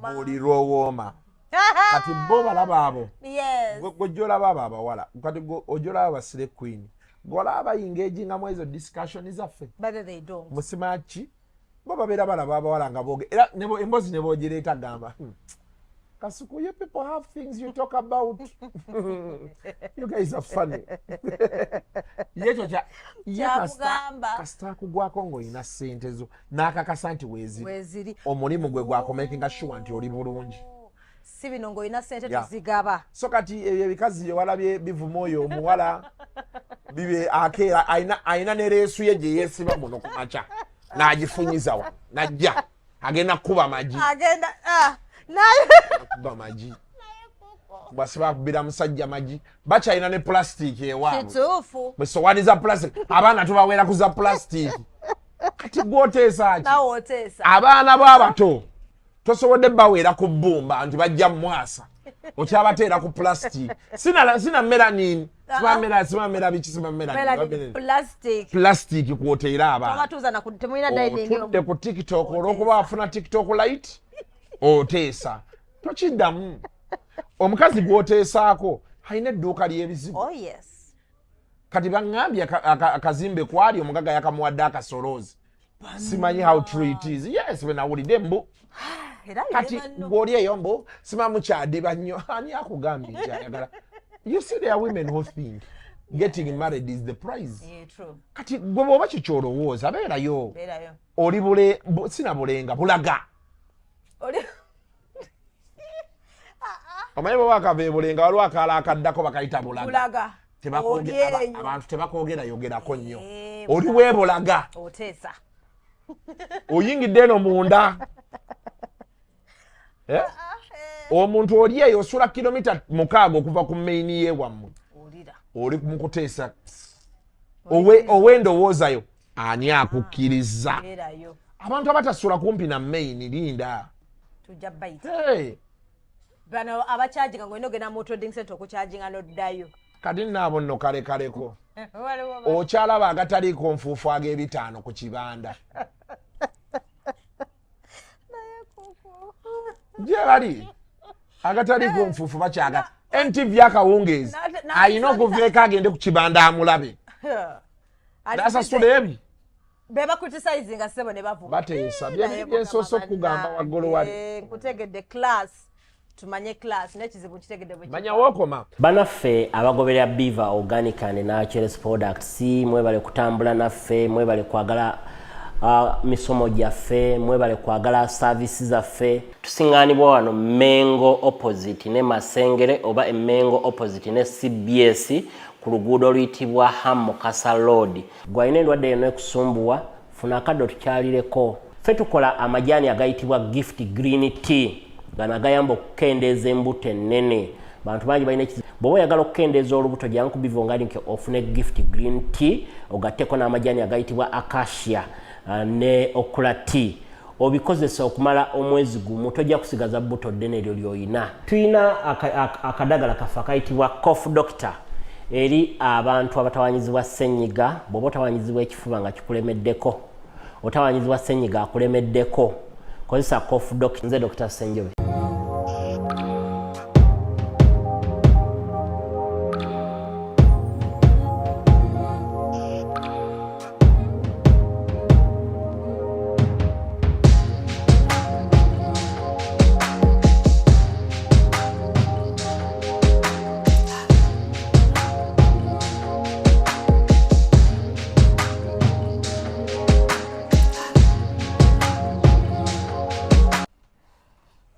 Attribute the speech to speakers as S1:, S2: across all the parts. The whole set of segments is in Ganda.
S1: Oli rowooma. Kati bo balaba abo.
S2: Yes.
S1: Gojola baba abawala. Kati ojola abasire queen. Gola engaging mu ezo discussion zaffe.
S2: But they don't.
S1: Musimachi. Bo babera balaba abawala nga boge. Era nebo embozi nebo gireta gamba. Kasuku, you people have things you talk about. You guys are funny. Yecho kasita kugwako ng'olina ssente zo n'akakasa nti weeziri omulimu gwe gwakomekinga sure nti oli bulungi.
S2: Si bino ng'olina ssente tuzigaba.
S1: So kati ebyo ebikazi bye walabye bivuma oyo omuwala bibe akeera ayina ne leesu ye gye yeesiba muno ku makya n'agifunyiza wa najja agenda kuba amagi. Kuba amagi. Basiba kubira musajja maji bakyalina ne plastic ewaabwe.
S2: Kituufu.
S1: Bwe sowaani za plastic abaana tubawera ku za plastic. Kati gwoteesa ki?
S2: Nawoteesa. Abaana
S1: b'abato tosobodde bawera ku bbumba nti bajja mwasa okyabateera ku plastic. Sina melanin. Sima mera biki sima melanin. Plastic kwoteera abaana.
S2: Tomatuuza na temulina dining room.
S1: Otudde ku TikTok olw'okuba afuna TikTok light oteesa. Tokiddamu. Omukazi gwoteesaako alina edduuka ly'ebizibu.
S2: Oh yes.
S1: Kati baŋŋambye akazimbe kwali omugaga yakamuwadde akasoloozi. Simanyi how true it is. Yes, bwe nawulidde mbu. Kati gw'oli eyo mbu simamu kyadiba nnyo. Ani akugambye nti ayagala. You see there are women who think getting married is the prize.
S2: Yeah, true.
S1: Kati gwe bw'oba kikyolowooza beerayo. Oli sina bulenga bulaga. Omanyi bwe bakabeebulenga waliwo akaala akaddako bakayita bulaga. Abantu tebakoogera yogerako nnyo. Oli weebulaga.
S2: Oteesa.
S1: Oyingidde eno munda. Omuntu oli eyo osula kilomita 6 okuva ku main ye wammwe. Oli mu kuteesa. Ow'endowoozayo ani akukkiriza. Abantu abatasula kumpi na main linda.
S2: Tujja bayita.
S1: Bano
S2: abachaginga ng'olina ogenda mu trading center okuchaginga n'oddayo.
S1: Kati nnaabo nno kalekaleko. Okyalaba agataliiko nfuufu ag'ebitaano ku kibanda. Gye bali agataliiko nfuufu bakyaga. NTV akawungeezi ayina okuveeko agende ku kibanda amulabe. Nasasula ebi.
S2: Beba criticizinga sebo ne bavuga.
S1: Bateesa byensoose okugamba waggulu wali.
S2: Nkutegedde class. Tumanye class nekizibu kitegedde bwe.
S1: Manya wokoma.
S3: Banaffe abagoberera Beaver Organic and Natural Products mwebale kutambula naffe, mwebale kwagala misomo gyaffe, mwebale kwagala services zaffe. Tusingaanibwa wano Mengo opposite ne Masengere oba Mengo opposite ne CBS ku luguudo oluyitibwa Hamokasa Road. Gwalina endwadde eno ekusumbuwa funa akaddo tukyalireko. Ffe tukola amajani agayitibwa gift green tea. Gana gayamba okukendeeza embuto ennene. Bantu bangi balina ekizibu. Bw'oba oyagala okukendeeza olubuto jjangu ku Beaver Organic ofune gift green tea ogatteko n'amajani agayitibwa acacia ne okula tea. Obikozesa okumala omwezi gumu tojja kusigaza buto ddene eryo ly'oyina. Tuyina akadagala kaffe akayitibwa cough doctor eri abantu abatawanyizibwa ssenyiga. Bw'oba otawanyizibwa ekifuba nga kikulemeddeko, otawanyizibwa ssenyiga akulemeddeko, kozesa cough doctor. Nze Dr. Senjobe.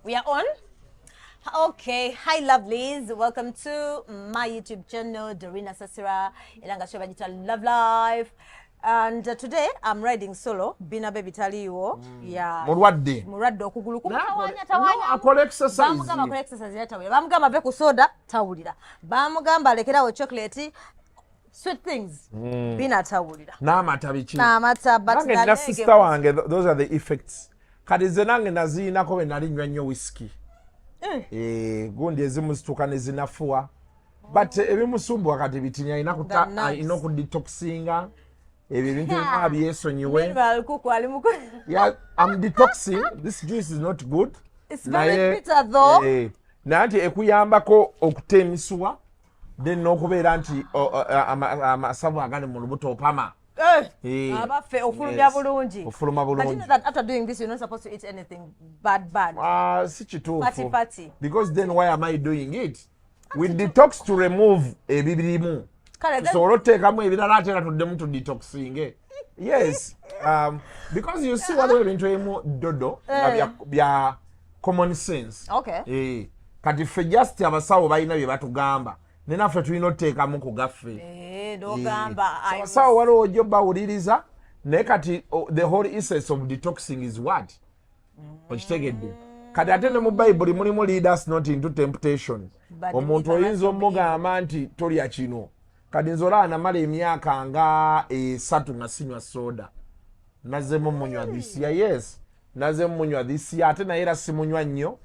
S2: We are on. Okay, hi lovelies, welcome to my YouTube channel, Dorina Sasira, Elanga Shobajita Love Life. And today I'm riding solo. Bina baby taliwo. Yeah. Muradde okugulu kumutawanya tawanya.
S1: Akole exercise.
S2: Bamugamba akole exercise yatawulira. Bamugamba ave ku soda tawulira. Bamugamba alekerawo chocolate. Sweet things. Bina tawulira.
S1: N'amata biki.
S2: N'amata but
S1: na sister wange, those are the effects. Kati ze nange naziinako bwe nali nywa nnyo whisky. Gundi ezimu zituuka ne zinafuwa. But ebimusumbuwa kati bitinya ina okudetoxinga. Ebyo bintu byesonyiwe.
S2: Yeah,
S1: I'm detoxing. This juice is not good.
S2: It's very bitter though.
S1: Naye nti ekuyambako okuta emisuwa then n'okubeera nti amasavu agali mu lubuto opama.
S2: Abaffe ofulumya bulungi.
S1: Ofuluma
S2: But you
S1: bulungi.
S2: know that after doing this, you're not supposed to eat anything bad.
S1: Si kituufu.
S2: Party.
S1: Because then why am I doing it? We detox to remove ebibirimu. Tusobole oteekamu ebirala ate era tuddemu tu detoxing. Yes. Because you see waliwo ebintu ebimu dodo nga bya common sense.
S2: Okay.
S1: Kati ffe just abasawo balina bye batugamba. Nenaffe tulina oteekamu ku gaffe.
S2: Dogamba.
S1: Abasawo waliwo ojja bawuliriza naye kati the whole essence of detoxing is what? Okitegedde. Kati ate ne mu Bible mulimu lead us not into temptation. Omuntu oyinza omugamba nti tolya kino. Kati nze olaba namala emyaka nga 3 nga sinywa soda. Nazzemu munywa this year. Yes. Nazzemu munywa this year. Ate naye era simunywa nnyo.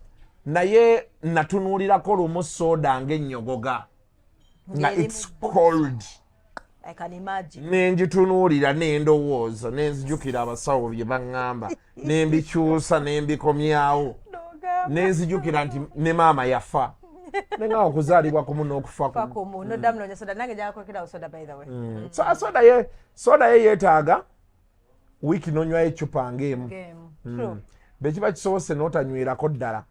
S1: Naye natunuulirako lumu soda ng'ennyogoga. Nga it's cold.
S2: I can imagine.
S1: Nenjitunuulira nendowooza nenzijukira abasawo bye baŋŋamba nembikyusa nembikomyawo nenzijukira nti ne maama yafa nenga okuzaalibwa kumu n'okufa kumu.
S2: Noddamu soda nange njakwekerawo soda by the way.
S1: Soda ye yeetaaga wiiki n'onywayo ecupa ng'emu. Bwe kiba kisobose n'otanywerako ddala.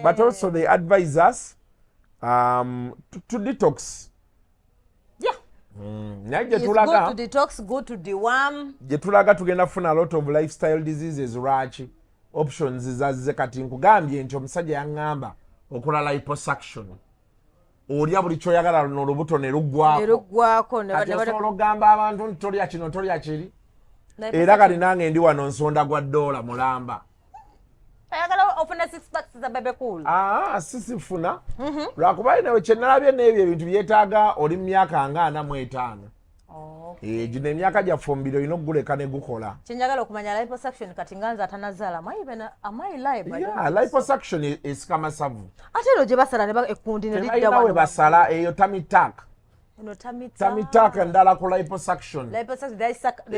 S1: But also they advise us to detox.
S2: It's good to detox, good to deworm.
S1: Gye tulaga tugenda kufuna a lot of lifestyle diseases lwaki options zazze kati nkugambye nti omusajja yaŋŋamba okola liposuction. Olya buli kyoyagala n'olubuto ne luggwako. Kati osobola ogamba abantu nti tolya kino tolya kiri. Era kati nange ndi wano nsonda gwa $1 mulamba.
S2: Ayagala ofuna 6 packs za bebe cool.
S1: Sisifuna. Lwakuba nawe kye nalabye n'ebyo ebintu byetaaga oli mu myaka nga 45. Gino emyaka gyaffe omubiri olina okuguleka ne gukola.
S2: Kyenjagala okumanya liposuction kati nga nze atanazaala. Am I live?
S1: Yeah, liposuction is kamasavu.
S2: Ate ero gye basala ne ekkundi ne lidda
S1: wano. Basala eyo tummy tuck. Tummy tuck endala ku liposuction.
S2: They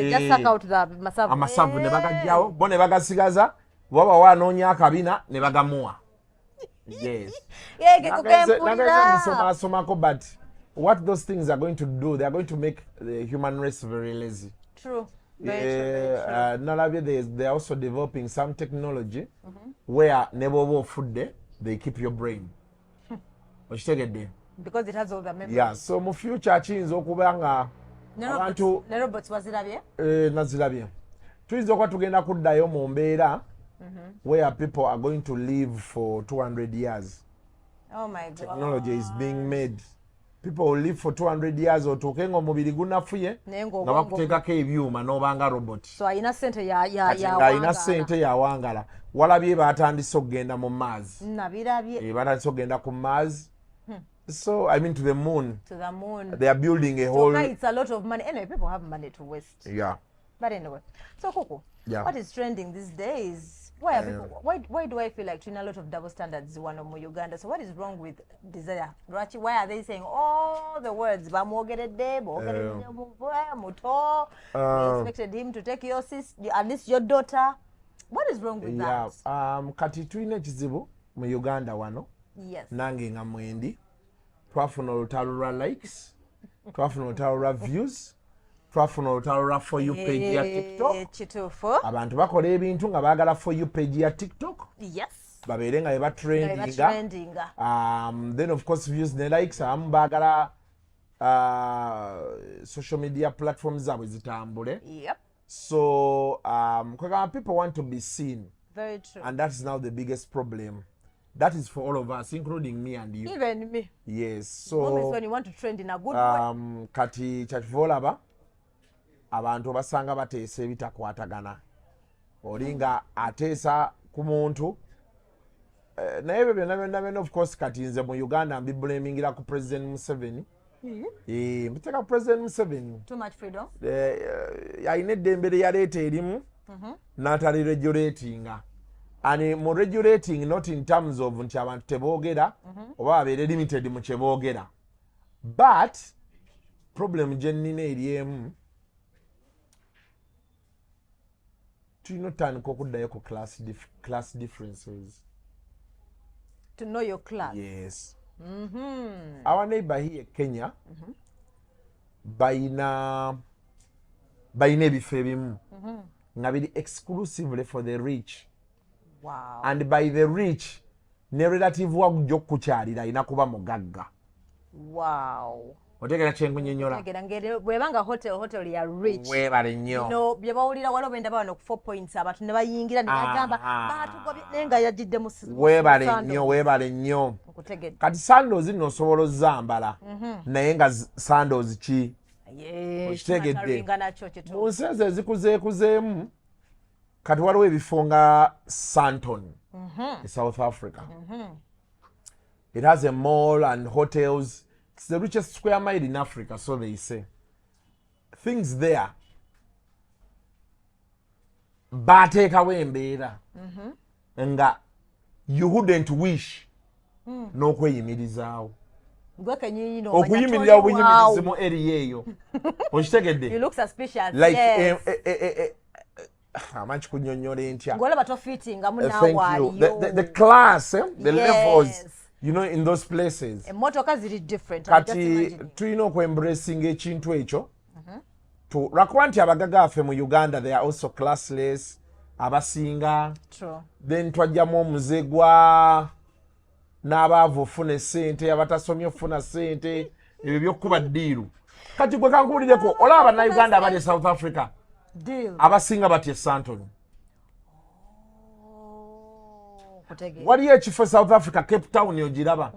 S2: just suck out the masavu.
S1: Amasavu ne bagajjawo bo ne bagasigaza. Waba wanoonya akabina ne bagamuwa. Yes. But what those things are going to do, they are going to make the human race very lazy.
S2: True. Very true.
S1: Nalabye they are also developing some technology where never food they keep your brain.
S2: Because it has all the memories.
S1: Yeah, so mu future kiyinza okuba nga abantu
S2: ne robots bazirabye.
S1: Nazirabye. Tuyinza okuba tugenda kuddayo mu mbeera where people are going to live for 200 years.
S2: Oh my God.
S1: Technology is being made. People will live for 200 years otuuke ng'omubiri gunafuye nga bakuteekako ebyuma n'obanga robot.
S2: So ayina ssente
S1: ayina ssente yawangala. Walabye batandise okugenda mu Mars.
S2: Nabirabye.
S1: Batandise okugenda ku Mars. So I mean to the moon.
S2: To the moon.
S1: They are building a whole.
S2: So it's a lot of money. Anyway, people have money to waste.
S1: Yeah.
S2: But anyway, so Koko, what is trending these days? Why are people, why do I feel like doing a lot of double standards one of Uganda? So what is wrong with desire? Why are they saying all the words? We expected him to take your sister, at least your daughter. What is wrong with that?
S1: Kati tulina ekizibu mu Uganda wano.
S2: Yes.
S1: Nange nga mwendi. Twafuna olutalo lwa likes. Twafuna olutalo lwa views. Twafuna olutalo lwa for you page ya TikTok. Abantu bakola ebintu nga baagala for you page ya TikTok.
S2: Yes.
S1: Babeere nga beba trendinga. Then of course views ne likes abamu baagala social media platforms zaabwe zitambule.
S2: Yep.
S1: So people want to be seen.
S2: Very true.
S1: And that is now the biggest problem. That is for all of us, including me and you.
S2: Even me.
S1: Yes. So
S2: moments when you want to trend in a good way.
S1: Kati chachivolaba abantu basanga bateesa ebitakwatagana. Olinga ateesa ku muntu. Naye ebyo byonna of course kati nze mu Uganda mbiblamingira ku President Museveni. Mbiteeka ku President Museveni.
S2: Too much freedom.
S1: Ayina eddembe lye yaleeta erimu n'ataliregulatinga. And more regulating not in terms of nti abantu teboogera oba babeere limited mu kye boogera. But problem gye nnina eri emu tulina otandika okuddayo ku class differences.
S2: To know your class.
S1: Yes. Our neighbor here Kenya bayina ebifo ebimu nga biri exclusively for the rich.
S2: Wow.
S1: And by the rich ne relative wa gujja okukyalira alina kuba mugagga.
S2: Wow.
S1: Otegera kyenkunyonnyola.
S2: Tegera ngere bwebanga hotel ya rich.
S1: Weebale nnyo.
S2: No bye bawulira waliwo benda bano ku 4 points abantu ne bayingira ne bagamba baatugobye nenga yajidde mu.
S1: Weebale nnyo. Kati sandals nno osobola ozzambala naye nga sandals ki? Okitegedde. Mu nsi ezo ezikuzeekuzeemu kati waliwo ebifo nga Santon in South Africa. It has a mall and hotels. It's the richest square mile in Africa, so they say. Things there. Bateekawo embeera nga you wouldn't wish n'okweyimirizaawo. Okuyimirira obunyimirizi mu area eyo. Okitegedde?
S2: You look suspicious.
S1: Like
S2: yes.
S1: Amanyi kunnyonnyola entya.
S2: Ngolaba tofitinga munaawaaliyo.
S1: The class, the
S2: yes.
S1: levels, you know, in those places.
S2: Emmotoka ziri different.
S1: Kati tulina okwembracinga ekintu ekyo. Lwakuba nti abagaga affe mu Uganda they are also classless, abasinga.
S2: True.
S1: Then twajjamu omuzegwa n'abaavu ofuna essente, abatasomye ofuna ssente, ebyo byokkuba ddiiru. Kati gwe kankuwulireko olaba bannayuganda abali e South Africa. Abasinga batya Santon. Waliyo ekifo South Africa, Cape Town ogiraba.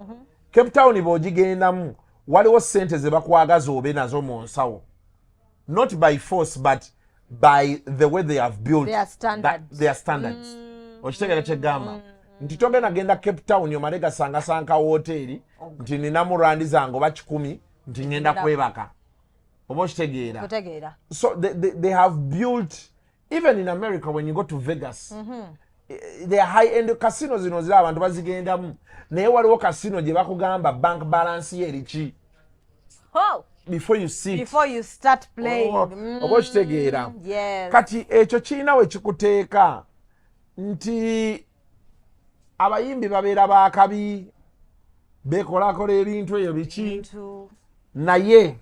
S1: Cape Town bw'ogigendamu waliwo ssente ze bakwagaza obe nazo mu nsawo. Not by force but by the way they have built their standards. Okitegera kyegamba. Nti togenda genda Cape Town omale gasangasanga woteeri nti ninamu rwandi zange oba 10 nti ngenda kwebaka. Oba okitegeera. So they have built, even in America when you go to Vegas, they are high-end casinos zino zira abantu bazigendamu. Naye waliwo casino gye bakugamba bank balance ye eriki. Before you
S2: start playing.
S1: Oba okitegeera.
S2: Yes.
S1: Kati ekyo kirina we kikuteeka nti abayimbi babeera baakabi beekolakola ebintu ebyo biki naye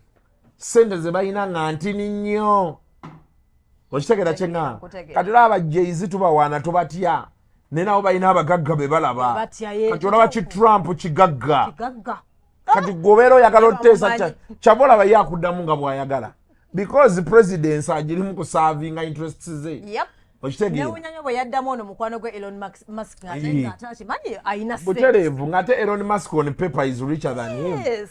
S1: sente ze balina nga ntini nnyo. Okitegera kyeŋŋamba. Kati olaba Jay-Z tubawaana tubatya naye nabo balina abagagga be balaba. Kati olaba ki Trump kigagga. Kati gobeera oyagala oteesa kyabulaba ye akuddamu nga bw'ayagala because presidency agirimu kuservinga interests ze.
S2: Newunyanya bwe yaddamu ono mukwano gwe Elon Musk ng'ate ayina
S1: butereevu ng'ate Elon Musk on paper is richer than him.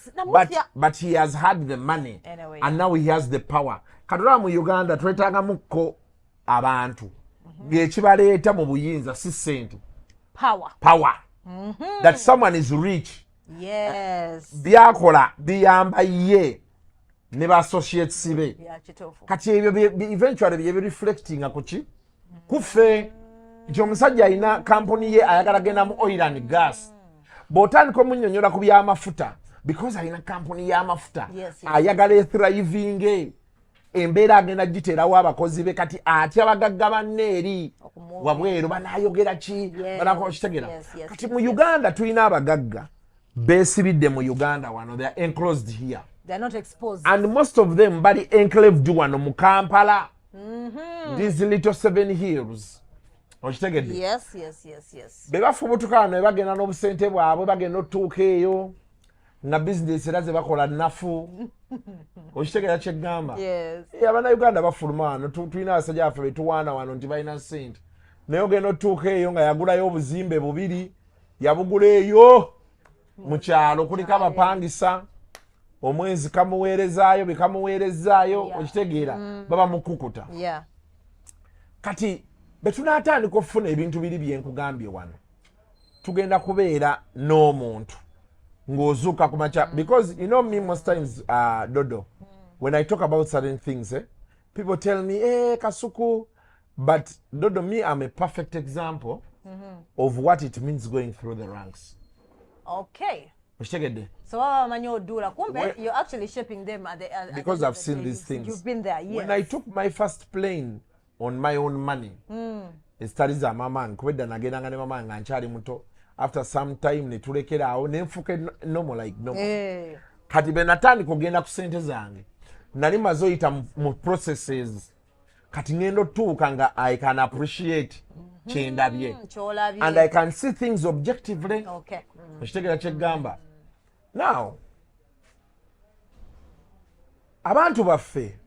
S1: But he has had the money anyway, and now he has the power. Katulaba mu Uganda twetaagamukko abantu ng'ekibaleeta mu buyinza si ssente. Power. That someone is rich.
S2: Yes.
S1: Byakola biyamba ye ne ba associates be. Kati ebyo eventually bye reflecting kuki kufe nti omusajja alina kampuni ye ayagala genda mu oil and gas. Bw'otandika omunnyonnyola ku by'amafuta because alina kampuni y'amafuta ayagala thriving embeera agenda giteerawo abakozi be kati atya abagagga banne eri wabweru banaayogera ki banakokitegera. Kati mu Uganda tulina abagagga beesibidde mu Uganda wano, they are enclosed here.
S2: They are not exposed.
S1: And most of them bali enclaved wano mu Kampala. These little 7 hills. Okitegedde?
S2: Yes.
S1: Be bafubutuka wano bagenda n'obusente bwabwe bagenda otuuka eyo nga business era ze bakola nnafu. Okitegera kyeggamba? Abannayuganda bafuluma wano tulina abasajja baffe betuwaana wano nti balina ssente. Naye ogenda otuuka eyo nga yagulayo obuzimbe 2 yabugula eyo mu kyalo kuliko abapangisa omwezi kamuweerezaayo bekamuweerezaayo okitegeera baba mukukuta. Kati betunaatandika okufuna ebintu biri byenkugambye wano tugenda kubeera n'omuntu ng'ozuuka ku makya because you know me most times Dodo when I talk about certain things people tell me Kasuku, but Dodo, me I'm a perfect example of what it means going through the ranks.
S2: Okay.
S1: So
S2: you're actually shaping them
S1: because I've seen these things.
S2: You've been there, yes.
S1: When I took my first plane on my own money ezitali za mama nkwedda nagendanga ne mama nga nkyali muto after some time ne tulekera awo ne nfuke normal like normal kati be natandika okugenda ku sente zange nali maze oyita mu processes kati ngendo tuuka nga I can appreciate kyendabye and I can see things objectively. Ekitegera kyegamba now abantu baffe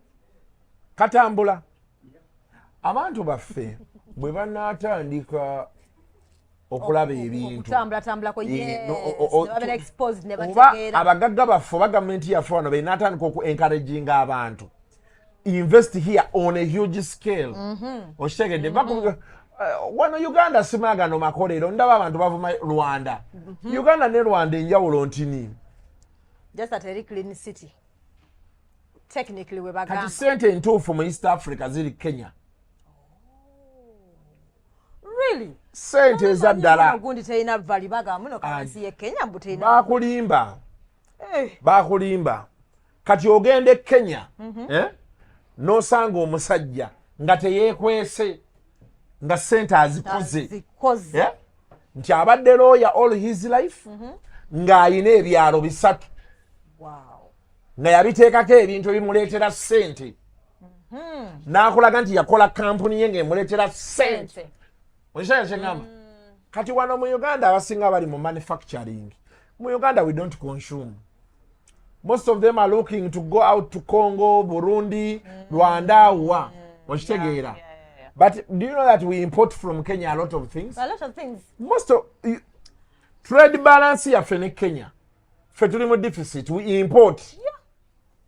S1: katambula abantu baffe bwe banatandika okulaba ebintu oba abagagga baffe oba gavumenti yaffe wano benatandika oku encouraging abantu invest here on a huge scale. Okitegedde wano Uganda simagano makolero ndaba abantu bavuma Rwanda. Uganda ne Rwanda enjawulo ntini.
S2: Just at a clean city. Technically we bagamba.
S1: Kati sente entuufu mu East Africa ziri Kenya.
S2: Really?
S1: Sente za ddala.
S2: Gundi teyina vali bagamba muno kansi ye Kenya mbuteyina.
S1: Bakulimba. Bakulimba. Kati ogende Kenya. Nosanga omusajja nga teyeekwese nga sente azikoze. Nti abadde lawyer all his life ng'ayina ebyalo bisatu. Nga yabiteekako ebintu ebimuleetera ssente. N'akulaga nti yakola kampuni ye ng'emuleetera ssente. Okitegera kye ngamba? Kati wano mu Uganda abasinga bali mu manufacturing. Mu Uganda we don't consume. Most of them are looking to go out to Congo, Burundi, Rwanda, wa. Okitegera? But do you know that we import from Kenya a lot of things?
S2: A lot of things.
S1: Most of trade balance yaffe ne Kenya. Ffe tuli mu deficit. We import.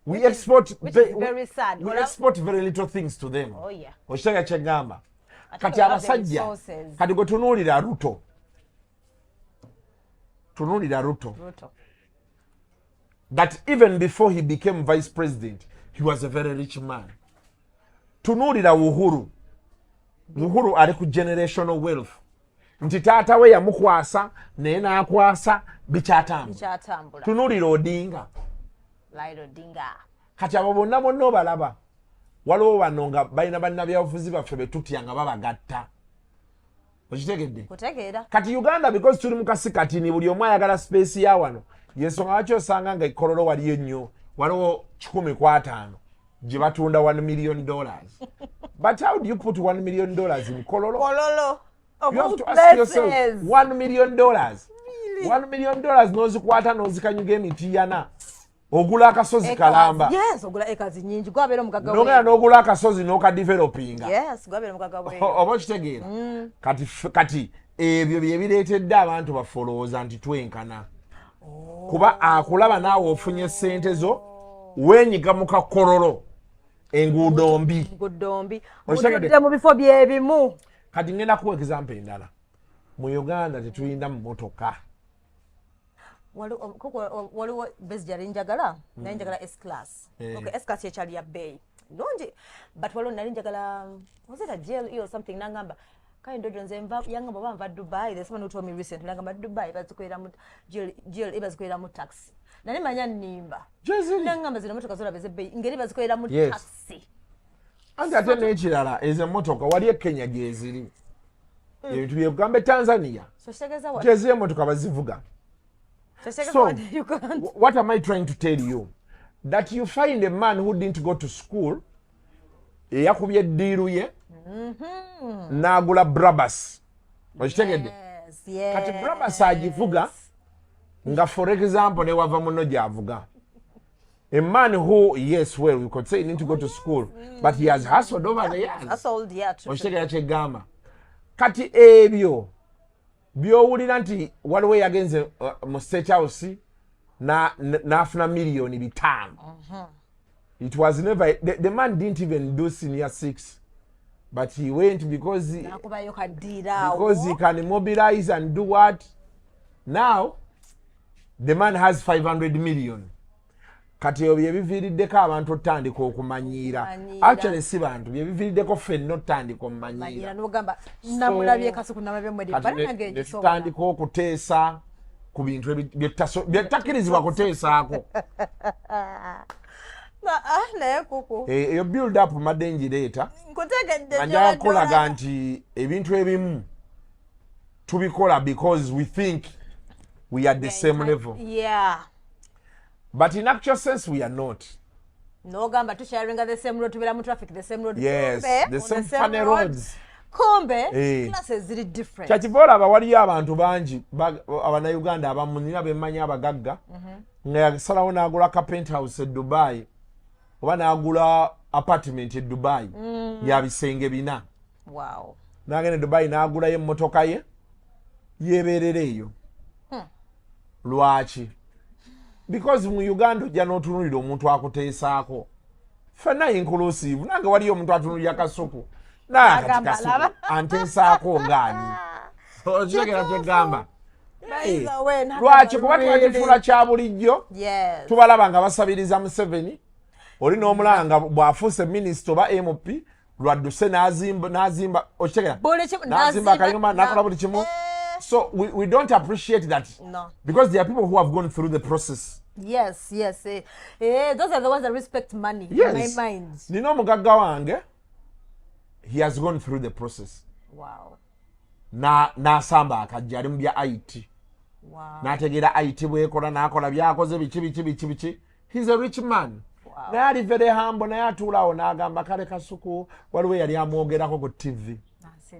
S1: We export.
S2: Which is very sad.
S1: We export very little things to them.
S2: Oh yeah.
S1: Okitegera kye ngamba? Kati abasajja. Kati gwe tunuulira Ruto. Tunuulira Ruto. That even before he became vice president, he was a very rich man. Tunuulira Uhuru. Uhuru ali ku generational wealth. Nti taata we yamukwasa naye n'akwasa bikyatambula. Tunuulira Odinga. Kati abo bonna bonna obalaba. Waliwo bano nga balina bannabyabufuzi baffe be tutya nga babagatta. Okitegedde? Kati Uganda because tuli mu kasikati ni buli omu ayagala space ya wano. Yensonga lwaki osanga nga ekololo waliyo nnyo. Waliwo 1,500 gye batunda $1 million. But how do you put $1 million in kololo? You have to ask yourself, $1 million. Really? $1 million n'ozikwata n'ozikanyuga emiti yana. Ogula akasozi kalamba.
S2: Yes, ogula ekazi nyingi. Gwabera mugaga we.
S1: Nogera n'ogula akasozi n'okadevelopinga.
S2: Yes, gwabera mugaga we.
S1: Oba kitegeera. Kati ebyo bye bireetedde abantu bafolowooza nti twenkana. Kuba akulaba naawe ofunye ssente zo weenyiga mu kakololo enguudo mbi.
S2: Mutudde mu bifo byebimu.
S1: Kati ngenda kuwa example endala. Mu Uganda tetuyinda mu motoka.
S2: Waliwo base jali njagala naye njagala S class. Okay, S class yekyali ya bay nonje but waliwo nali njagala was it a GL or something nangamba kale ndodo nze yangamba bava Dubai. There's someone who told me recently nangamba Dubai bazikwera mu GL bazikwera mu taxi nani manya nimba nangamba zino motoka zola beze bay ngeri bazikwera mu taxi
S1: andi ate n'ekirala ezo emmotoka wali e Kenya geziri ebintu byegambe Tanzania gezi emmotoka bazivuga. So, what am I trying to tell you? That you find a man who didn't go to school, yakubye diru ye, nagula Brabus.
S2: Yes.
S1: Kati Brabus ajivuga, nga for example, ne wava muno javuga. A man who, yes, well, we could say he didn't go to school, but he has hustled over the years.
S2: Hustled, yeah, true.
S1: Kati ebyo. Byowulira nti waliwo yagenze mu State House n'afuna million 5. It was never the man didn't even do senior 6, but he went because he can mobilize and do what. Now the man has 500 million. Kati ebyo byebiviiriddeko abantu otandika okumanyiira. Actually si bantu byebiviiriddeko ffenna otandika omumanyiira.
S2: Namulabye Kasuku namulabye mwedi balinaga ekisobola.
S1: Tandika okuteesa ku bintu byetakkirizibwa kuteesaako.
S2: naye kuku
S1: eyo build up madde njireta
S2: nkutegedde
S1: anja kolaga nti ebintu ebimu tubikola because we think we are the same level,
S2: yeah
S1: but in actual sense we are not.
S2: nogamba tusharinga the same road tubera mu traffic the same road
S1: Yes,
S2: kumbe,
S1: the
S2: on
S1: same funny roads.
S2: kumbe
S1: Eh.
S2: classes ziri different
S1: Kyakivola waliyo abantu bangi abannayuganda abamu nina bemmanyi abagagga nga yasalawo n'agula ka penthouse e Dubai oba n'agula apartment e Dubai ya bisenge bina
S2: wow
S1: n'agenda e Dubai n'agulayo emmotoka ye yeebeerera eyo. Lwaki? Because mu Uganda ojja n'otunuulira omuntu akuteesaako. Ffenna inclusive nange waliyo omuntu atunulira Kasuku naye akati Kasuku anteesaako ng'ani. Okitegera kyegamba. Lwaki? Kuba tubakifuula kya bulijjo tubalaba nga basabiriza Museveni oli n'omulanga bw'afuuse minisita oba MP lwadduse n'azimba okitegera n'azimba akayumba n'akola buli kimu. So we don't appreciate that.
S2: No.
S1: Because there are people who have gone through the process.
S2: Yes. Those are the ones that respect money.
S1: Yes.
S2: In my mind.
S1: Nino omugagga wange, he has gone through the process.
S2: Wow.
S1: N'asamba akajja ali mu bya IT.
S2: Wow.
S1: N'ategeera IT bwekola n'akola byakoze biki. He's a rich man.
S2: Wow.
S1: Naye ali very humble naye atuulaawo n'agamba kale Kasuku waliwo yali amwogerako ku TV.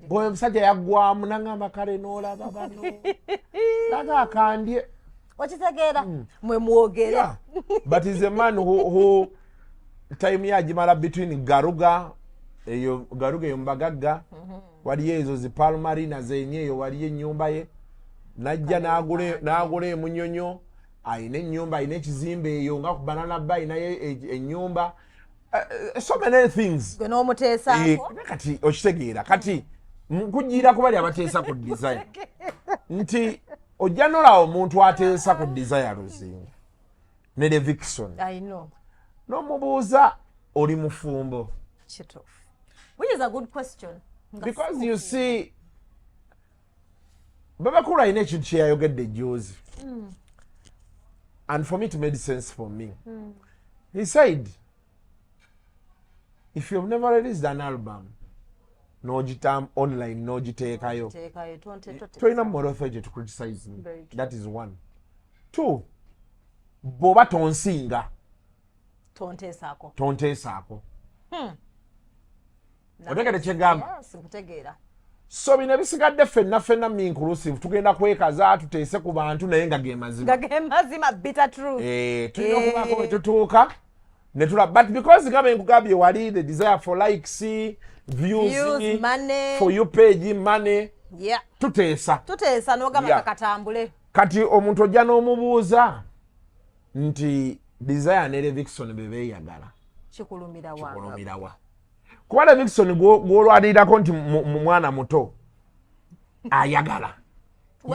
S1: Bwe musajja yaggwamu n'agamba kale n'olaba bano naga akandye
S2: okitegeera mwe mwogere.
S1: Yeah. But he's a man who time yagimala between Garuga eyo mbagagga waliyo ezo zipalmarina zenye eyo waliyo ennyumba ye najja n'agula emunyonyo ayina ennyumba ayina ekizimbe eyo nga ku Banana Bay naye ennyumba so many things
S2: gwe n'omuteesaako
S1: kati okitegeera kati nkujjira kubali abateesa ku design nti ojja nolaawo omuntu ateesa ku desire luzinga ne Levikson
S2: I know
S1: n'omubuuza oli mufumbo
S2: kituufu which is a good question
S1: because you see babakulu alina ekintu kye yayogedde ejjoozi and for me it made sense for me. He said if you've never released an album n'ogitam online n'ogiteekayo tolina moral authority to criticize me. That is one. Two, bw'oba tonsinga tonteesaako otegere kyegamba. So bino ebisigadde ffenna me inclusive tugenda kwekaza tuteese ku bantu naye nga ge mazima
S2: bitter truth.
S1: Tulina okubaako bwe tutuuka ne but because gamba nkugambye wali the desire for likes views
S2: money
S1: for you page money tuteesa
S2: n'ogamba kakatambule.
S1: Kati omuntu ojja n'omubuuza nti desire ne Levikson be beeyagala
S2: kikulumira
S1: wa kuba Levikson gw'olwalirirako nti mwana muto ayagala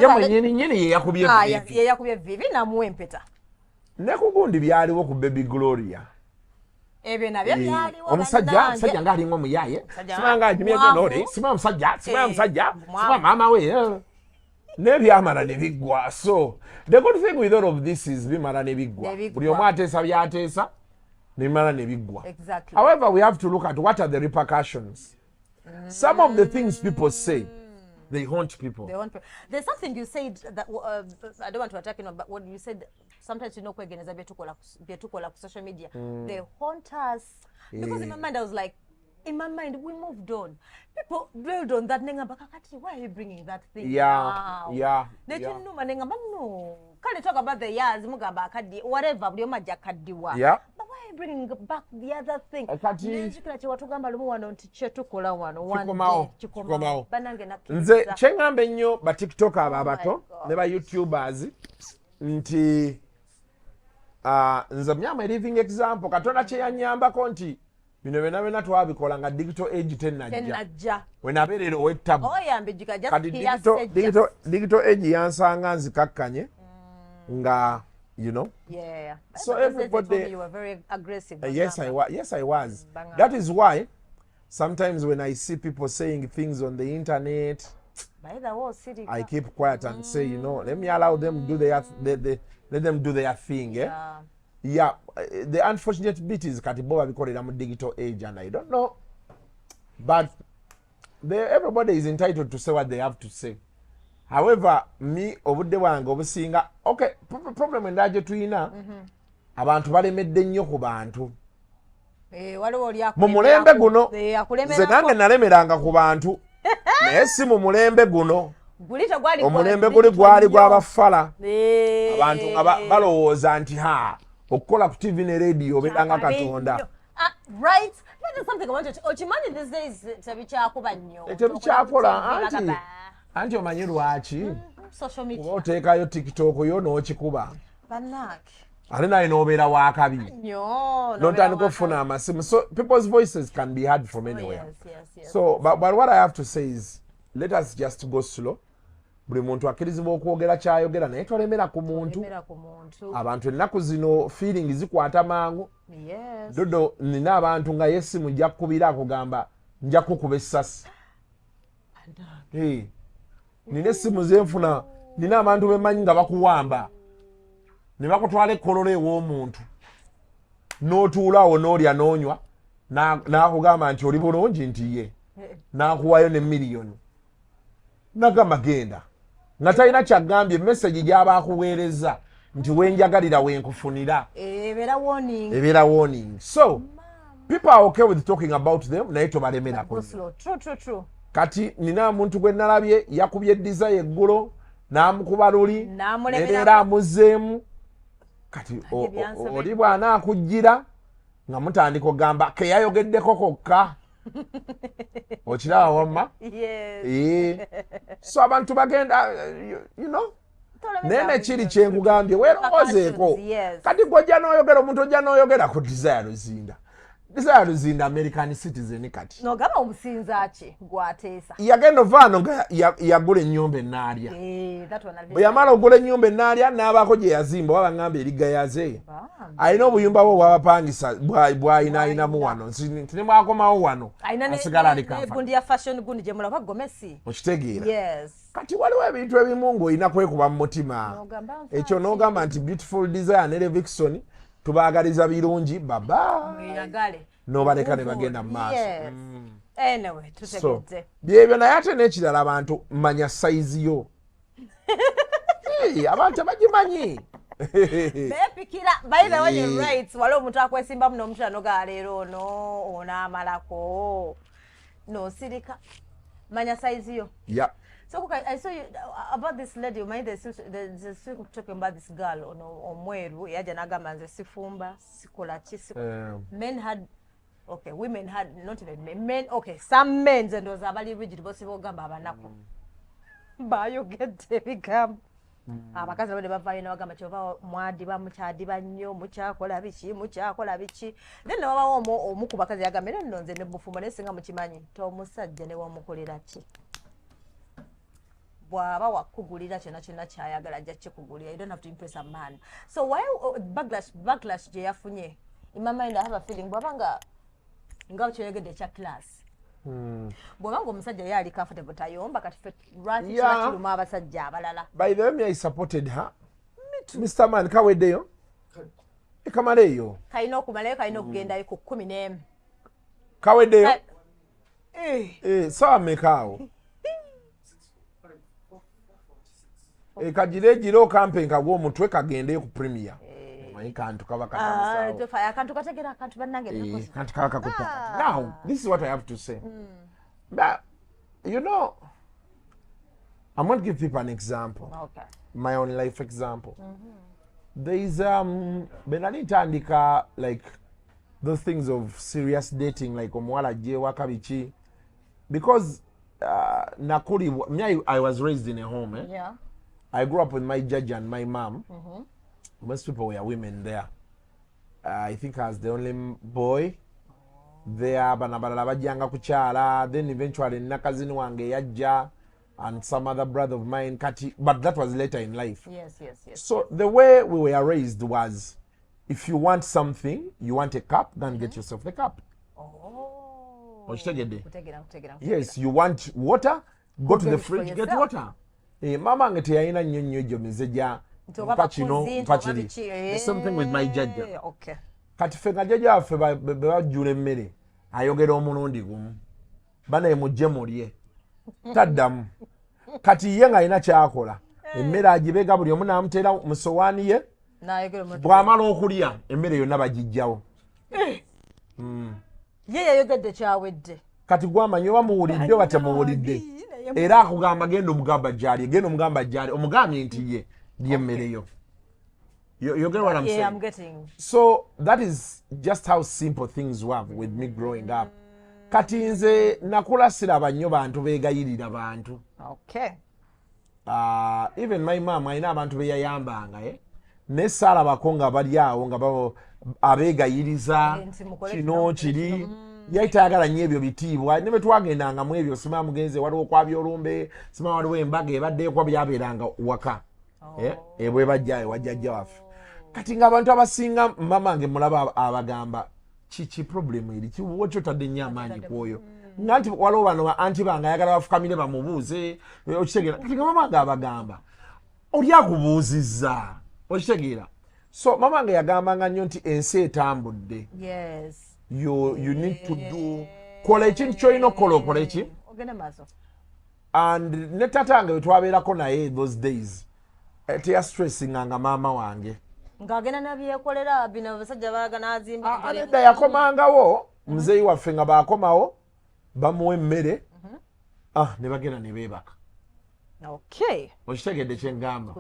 S1: ye mwennyini
S2: yeyakubye vivi namuwa empeta
S1: ne ku gundi byaliwo ku Baby Gloria
S2: ebyo nabyo byaliwo
S1: omusajja ng'alinga omuyaaye simanga ajimyeko noli sima musajja sima maama we n'ebyamala ne biggwa. So the good thing with all of this is bimala ne biggwa buli omu ateesa byateesa nebimala ne biggwa. However, we have to look at what are the repercussions. Some of the things people say they haunt people.
S2: There's something you said that I don't want to attack you, but what you said sometimes kwegeneza byetukola ku social media they haunt us because in my mind I was like, in my mind we moved on. People dwelled on that nengamba kakati why are you bringing that thing now? Nekinuma nengamba no kale talk about the years mugamba akadi whatever buli omajja akaddiwa. But why are you bringing back the other thing? Nekikira kye watugamba lumu wano nti kyetukola wano one kikomawo banange nakkiriza.
S1: Nze kyengamba ennyo ba TikTok abo abato ne ba YouTubers nti nze myama living example Katonda kye yanyambako nti bino byonna twabikola nga digital age tenajja wenabeerera ow'ettabu kati digital age yansanga nzikakkanye nga you know so everybody
S2: you were very aggressive.
S1: Yes I was. That is why sometimes when I see people saying things on the internet I keep quiet and say, you know, let me allow them do let them do their thing. yeah, the unfortunate bit is kati bo babikolera mu digital age and I don't know, but everybody is entitled to say what they have to say. However, me obudde bwange obusinga, okay, problem endaje tuyina abantu balemedde nnyo ku bantu mu mulembe guno. Nze nange nalemeranga ku bantu naye si mu mulembe guno. Omulembe guli gwali gw'abafala, abantu nga balowooza nti okukola ku TV ne radio obeeranga Katonda.
S2: Right? That is something I wanted to... Ochimanyi these days tebikyakuba nnyo.
S1: Tebikyakola anti omanyi lwaki?
S2: Social media.
S1: Kuba oteekayo TikTok yo n'okikuba.
S2: Bannange.
S1: Ate naye n'obeera wakabi.
S2: Nnyo.
S1: N'otandika okufuna amasimu. So people's voices can be heard from anywhere.
S2: Yes.
S1: So but what I have to say is let us just go slow. Buli muntu akkirizibwa okwogera kyayogera naye tolemera ku muntu. Abantu ennaku zino feeling zikwata mangu. Dodo nina abantu nga yesimu nja kukubira akugamba nja kukuba essasi. Nina essimu zenfuna, nina abantu bemanyi nga bakuwamba ne bakutwala ekkololo ew'omuntu n'otuulaawo n'olya n'onywa n'akugamba nti oli bulungi nti ye n'akuwayo ne miliyoni nagamba genda nga talina kyagambye message gy'aba akuweereza nti wenjagalira wenkufunira ebeera warning. So people are okay with talking about them naye tobalemerako.
S2: True.
S1: Kati nina muntu gwe nalabye yakubye eddiza eggulo n'amukuba luli nereera amuzzeemu. Kati oli bwana akujjira nga mutandika ogamba keyayogeddeko kokka. Okiraba wamma? So abantu bagenda you know nene kiri kyenkugambye weerowoozeeko. Kati gwojja n'oyogera omuntu ojja n'oyogera ku Desire Luzinda. Desire Luzinda American citizen kati.
S2: Nogamba omusinza ki gwateesa.
S1: Yagenda ovaano nga yagula ennyumba ennaalya. Bwe yamala ogula ennyumba ennaalya n'abaako gye yazimba waba ngamba eriga yaze. Alina obuyumba bwe bwabapangisa bw'ayinaayinamu wano. Nti bwakomawo wano asigala ali Kampala.
S2: Gundi ya fashion gundi gye mulaba Gomesi.
S1: Okitegeera. Kati waliwo ebintu ebimu ng'olina kwekuba mu mutima. Ekyo n'ogamba nti Beautiful Desire ne Levikson tubaagaliza birungi baba n'obaleka ne bagenda mu maaso.
S2: Anyway, tutegedde.
S1: Byebyo naye ate n'ekirala abantu manya sayizi yo. Abantu bagimanyi.
S2: Beepikira by the way right waliwo omuntu akwesimbamu n'omutu noga leero ono onaamalako n'osirika manya sayizi yo.
S1: Yeah.
S2: So I saw you about this lady. They're still talking about this girl on Mweru. Yaja nagamba nze sifumba sikola chi. Men had, okay, women had, not even men, okay, some men and those abali rigid bosi bogamba abanako. Bayogedde bigamba. Abakazi bade bavayina bagamba kyova mwadiba mukyadiba nnyo mukyakola biki. Then baba omu ku bakazi yagamba nno nze ne bufumba nesinga mukimanyi tomusajja ne wamukolera ki. Bwaba wakugulira kyonna kyayagala ajja kikugulira. You don't have to impress a man. So why backlash gye yafunye? In my mind I have a feeling bwabanga nga kyeyogedde kya class. Bwabanga omusajja yali ali comfortable tayomba kati fe right kiruma abasajja abalala. By
S1: the way I supported her. Mr. Man kaweddeyo. Ekamaleyo.
S2: Kayina okumalayo kayina okugendayo ku 11.
S1: Kaweddeyo. Sawa mekaawo. Kagirejiro campaign kagwo omutwe kagende ku premier. Manyi kantu kaba katansawo.
S2: Akantu kategera akantu bannange.
S1: Kantu kaba kakupa. Now, this is what I have to say. But, you know, I'm going to give people an example.
S2: Okay.
S1: My own life example. There is benali tandika like those things of serious dating like omwala je wakabichi because nakuli me I was raised in a home.
S2: Yeah.
S1: I grew up with my judge and my mom. Most people were women there. I think I was the only boy there. Banabalala bajjanga kukyala. Then eventually nakazini wange yajja and some other brother of mine. Kati, but that was later in life.
S2: Yes.
S1: So the way we were raised was, if you want something, you want a cup, then get yourself the cup.
S2: Oh.
S1: Yes, you want water, go to the fridge, get water. Mama nge teyalina nnyo nnyo egyo mize mpa kino mpa kiri. The same thing with my jajja.
S2: Okay.
S1: Kati ffe nga jajja waffe bwe bajjula emmere ayogera omulundi gumu banaye mujje mulye taddamu kati ye ng'alina kyakola emmere agibega buli omu n'amuteera mu sowaani ye bw'amala okulya emmere yonna bagijjawo
S2: ye yayogedde kyawedde
S1: kati gw'amanyi oba muwulidde oba temuwulidde era akugamba genda omugamba gyali genda omugamba gyali omugambye nti ye lyemmere yo. You get what I'm saying?
S2: Yeah, I'm getting.
S1: So that is just how simple things were with me growing up. Kati nze nakula siraba nnyo bantu beegayirira bantu.
S2: Okay.
S1: Even my mom alina abantu beyayambanga ne saalabako nga bali awo nga abeegayiriza kino kiri yayitayagala nnyo ebyo bitiibwa ne bwe twagendanga mu ebyo sima mugenze waliwo kwabya olumbe sima waliwo embaga ebaddeeko byabeeranga waka bwe bajjayo wajjajja waffe kati ng'abantu abasinga mamange mulaba abagamba kiki problemu eri kiwotadde nnyo amaanyi ku oyo nga nti waliwo bano anti bange ayagala bafukamire bamubuuze okitegeera kati nga mamange abagamba oli akubuuzizza okitegeera so mamange yagambanga nnyo nti ensi etambudde you need to do kola ekintu kyolina okukola okola eki and ne tatange we twabeerako naye those days teyastresinganga maama wange
S2: ng'agenda nabyekolera bino abasajja balaga n'azimba
S1: nedda yakomangawo muzeeyi waffe nga baakomawo bamuwa emmere ne bagenda ne beebaka okitegedde kyengamba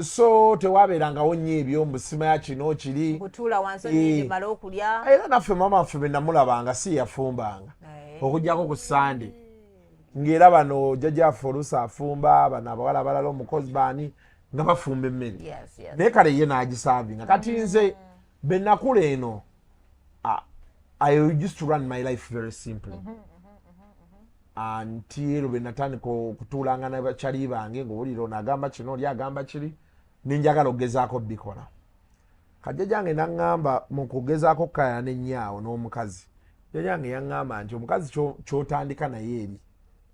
S1: so tewabeerangawo nnyo ebyo mbusima ya kino kiri
S2: butuula wansi onyingi mala okulya
S1: era naffe maama waffe be namulabanga si yafumbanga okugyako ku sande ng'era bano jjajjaffe oluusi afumba bano abawala abalala omukozi baani nga bafumba emmere naye kale ye n'agisaavinga kati nze be nakula eno I used to run my life very simply until lwe natandika okutuulanga n'abakyali bange ng'owulira ono agamba kino oli agamba kiri ninjagala okugezaako bikola kajjajjange n'aŋŋamba mu kugezaako kukaya n'ennyaawo n'omukazi jjajjange yaŋŋamba nti omukazi ky'otandika naye eri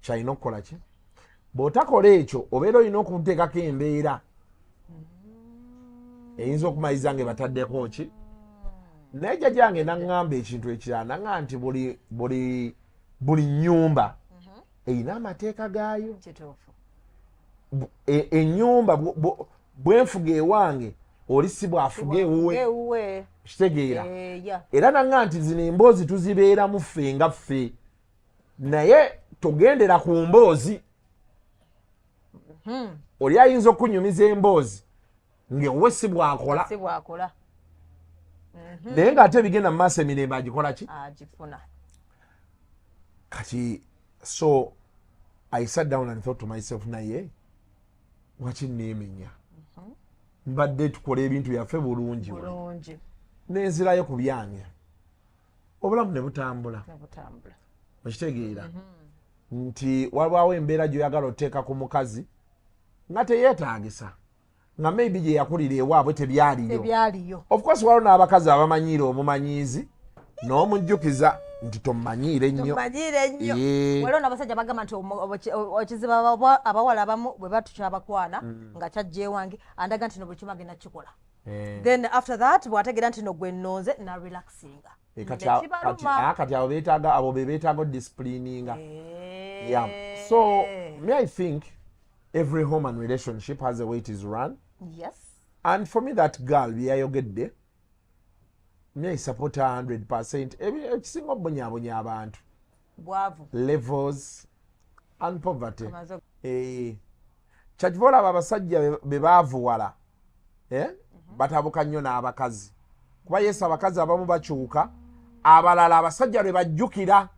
S1: kyalina okukola ki bw'otakola ekyo obeera olina okuteekako embeera eyinza okumaliriza nga ebataddeko ki naye jjajjange n'aŋŋamba ekintu ekirala naŋŋamba nti buli nnyumba erina amateeka gaayo ennyumba bwenfuga ewange oli si bwafuga ewuwe kitegeera era naŋŋamba nti zino emboozi tuzibeeramu ffe nga ffe naye togendera ku mboozi oli ayinza okunyumiza emboozi ng'ewuwe si bwakola naye ng'ate bigenda mu maaso emirembe agikola ki kati so I sat down and thought to myself naye waki neemenya mbadde tukola ebintu byaffe bulungi nenzirayo ku byange obulamu ne butambula okitegeera nti wabaawo embeera gy'oyagala oteeka ku mukazi nga teyeetaagisa nga maybe gye yakulira ewaabwe tebyaliyo of course waliwo n'abakazi abamanyiire omumanyiizi n'omujjukiza nti tomumanyiire nnyo
S2: waliwo n'abasajja bagamba nti okiziba abawala abamu bwe batukyabakwana nga kyajja ewange andaga nti no buli kimu agenda kukikola then after that bw'ategeera nti no gwe nnonze na relaxinga
S1: kati abo be beetaaga disciplininga so me I think every home and relationship has a way it is run and for me that girl byeyayogedde me I support her 100%. Ekisinga obunyabunya abantu levels and poverty kyakiva olaba abasajja be baavuwala batabuka nnyo n'abakazi kuba yesu abakazi abamu bakyuka abalala abasajja lwe bajjukira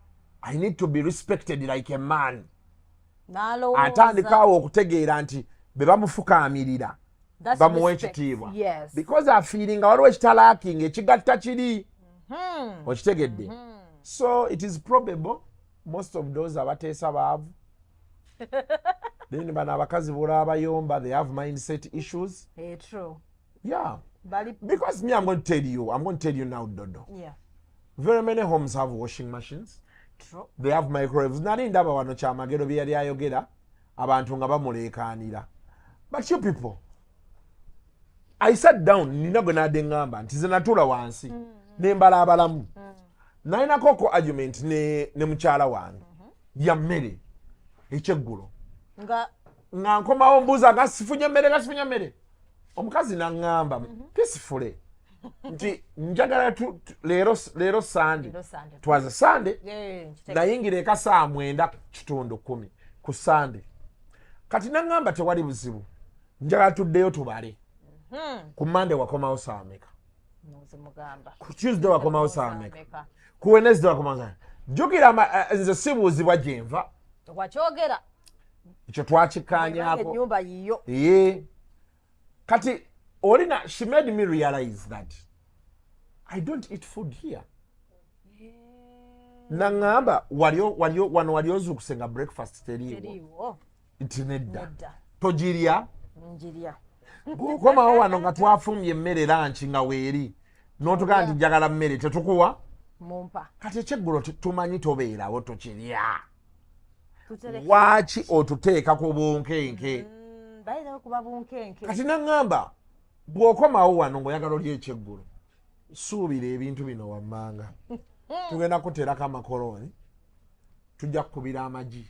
S1: I need to be respected like a man atandikaawo okutegeera nti be bamufukaamirira bamuwa ekitiibwa because afiiringa waliwo ekitalaakinga ekigatta kiri okitegedde so it is probable most of those abateesa baavu then bano abakazi boolaba bayomba they have mindset issues because me I'm going to tell you now Dodo very many homes have washing machines they have microwaves nali ndaba wano kyamagero bye yali ayogera abantu nga bamuleekaanira but you people I sat down nina gwe nadde ngamba nti ze natula wansi ne mbala abalamu nalina koko argument ne mukyala wange ya mmere ekyeggulo nga nkomawo mbuuza nga sifunye mmere omukazi naŋŋamba peacefully nti njagala leero Sunday twaze Sunday nayingira eka saa 9:10 ku Sunday kati naŋŋamba tewali buzibu njagala tuddeyo tubale ku Monday wakomawo saa meka ku Tuesday wakomawo saa meka ku Wednesday wakomawo saa jjukira nze sibuuzibwa gye nva
S2: wakyogera
S1: ekyo twakikkaanyaako
S2: ennyumba yiyo
S1: kati olina she made me realize that I don't eat food here naŋŋamba wano wali ozuukuse nga breakfast teriiwo nti nedda togirya bw'okomawo wano nga twafumye emmere lanchi nga weeri n'otugamba nti njagala mmere tetukuwa kati ekyeggulo tumanyi tobeerawo tokirya waaki otuteeka ku bunkenke kati naŋŋamba bw'okomawo wano ng'oyagala oli ekyeggulo suubira ebintu bino wammanga tugenda kuteerako amakolooni tujja kukubira amagi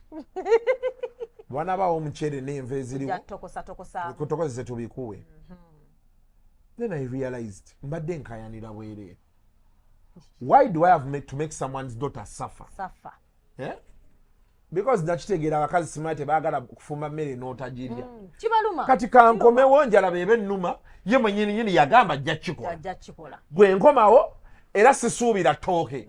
S1: bwanabawo omuceere n'enva eziriwo kutokozese tubikuwe then I realized mbadde nkayanira bwereere why do I have to make someone's daughter suffer? Yeah? Because nakitegeera abakazi simanyi tebaagala kufumba mmere n'otagirya kati kankomewo njala beebe nnuma ye mwennyini yagamba ajja kikola bwe nkomawo era sisuubira ttooke